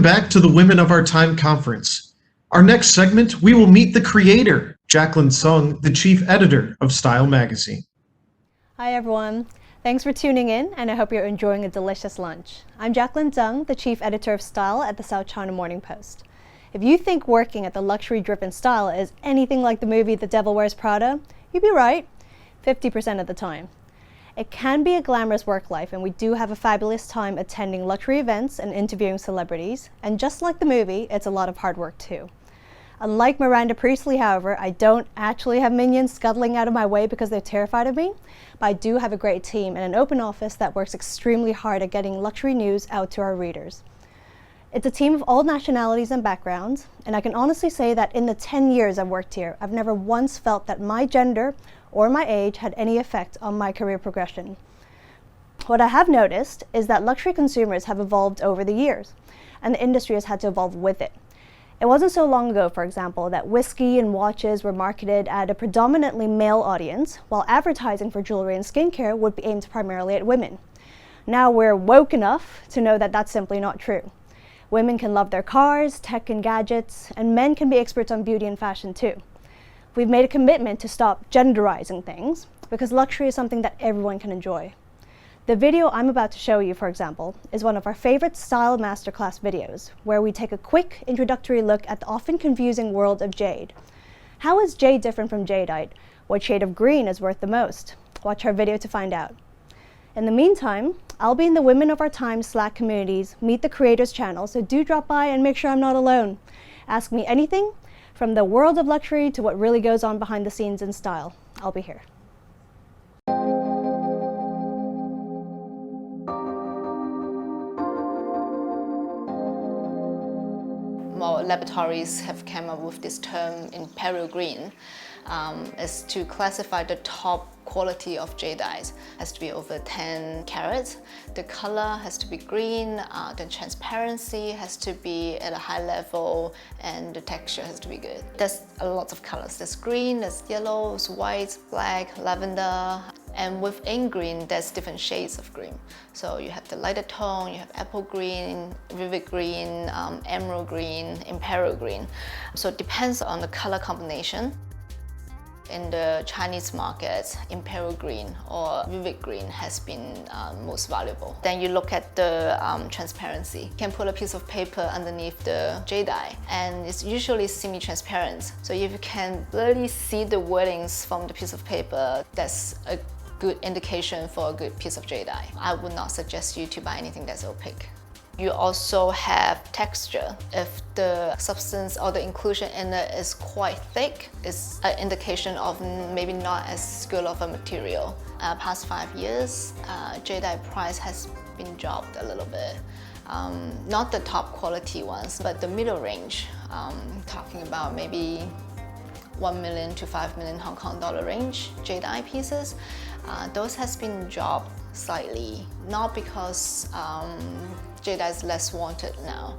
back to the Women of Our Time conference. Our next segment, we will meet the creator, Jacqueline Tsang, the chief editor of Style magazine. Hi everyone. Thanks for tuning in, and I hope you're enjoying a delicious lunch. I'm Jacqueline Tsang, the chief editor of Style at the South China Morning Post. If you think working at the luxury-driven Style is anything like the movie The Devil Wears Prada, you'd be right, 50% of the time. It can be a glamorous work life, and we do have a fabulous time attending luxury events and interviewing celebrities, and just like the movie, it's a lot of hard work too. Unlike Miranda Priestley, however, I don't actually have minions scuttling out of my way because they're terrified of me, but I do have a great team and an open office that works extremely hard at getting luxury news out to our readers. It's a team of all nationalities and backgrounds, and I can honestly say that in the 10 years I've worked here, I've never once felt that my gender or my age had any effect on my career progression. What I have noticed is that luxury consumers have evolved over the years, and the industry has had to evolve with it. It wasn't so long ago, for example, that whiskey and watches were marketed at a predominantly male audience, while advertising for jewelry and skincare would be aimed primarily at women. Now we're woke enough to know that that's simply not true. Women can love their cars, tech and gadgets, and men can be experts on beauty and fashion too. We've made a commitment to stop genderizing things, because luxury is something that everyone can enjoy. The video I'm about to show you, for example, is one of our favorite Style Masterclass videos, where we take a quick introductory look at the often confusing world of jade. How is jade different from jadeite? What shade of green is worth the most? Watch our video to find out. In the meantime, I'll be in the Women of Our Time Slack communities, Meet the Creators channel, so do drop by and make sure I'm not alone. Ask me anything, from the world of luxury to what really goes on behind the scenes in style. I'll be here. More laboratories have come up with this term imperial green, is to classify the top quality of jadeite. Has to be over 10 carats. The color has to be green, the transparency has to be at a high level, and the texture has to be good. There's a lot of colors. There's green, there's yellow, there's white, black, lavender. And within green, there's different shades of green. So you have the lighter tone, you have apple green, vivid green, emerald green, imperial green. So it depends on the color combination. In the Chinese market, imperial green or vivid green has been most valuable. Then you look at the transparency. You can put a piece of paper underneath the jadeite, and it's usually semi-transparent. So if you can barely see the wordings from the piece of paper, that's a good indication for a good piece of jadeite. I would not suggest you to buy anything that's opaque. You also have texture. If the substance or the inclusion in it is quite thick, it's an indication of maybe not as good of a material. Past 5 years, jadeite price has been dropped a little bit. Not the top quality ones, but the middle range. Talking about maybe 1 million to 5 million Hong Kong dollar range jadeite pieces. Those has been dropped slightly, not because jadeite is less wanted now.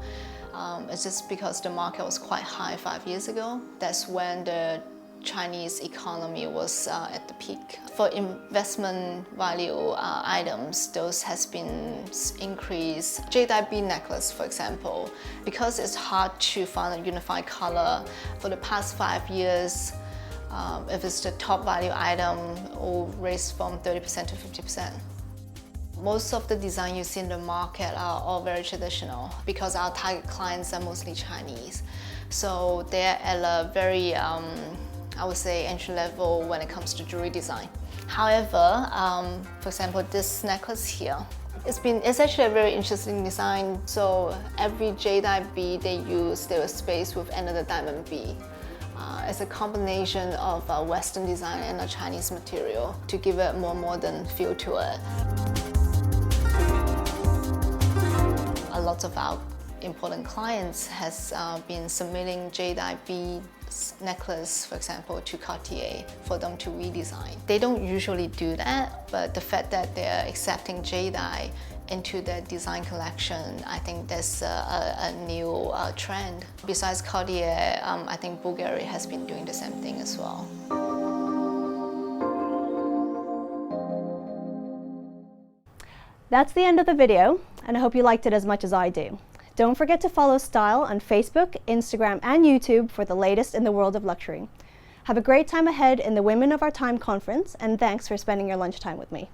It's just because the market was quite high 5 years ago. That's when the Chinese economy was at the peak. For investment value items, those has been increased. Jadeite bead necklace, for example, because it's hard to find a unified color. For the past 5 years, if it's the top value item, it will raise from 30% to 50%. Most of the design you see in the market are all very traditional because our target clients are mostly Chinese. So they're at a very, I would say, entry level when it comes to jewelry design. However, for example, this necklace here, it's actually a very interesting design. So every jadeite bead they use, they will space with another diamond bead. It's a combination of a Western design and a Chinese material to give it a more modern feel to it. A lot of our important clients has been submitting jadeite bead necklace, for example, to Cartier for them to redesign. They don't usually do that, but the fact that they're accepting jadeite into their design collection, I think that's a new trend. Besides Cartier, I think Bulgari has been doing the same thing as well. That's the end of the video, and I hope you liked it as much as I do. Don't forget to follow Style on Facebook, Instagram, and YouTube for the latest in the world of luxury. Have a great time ahead in the Women of Our Time conference, and thanks for spending your lunchtime with me.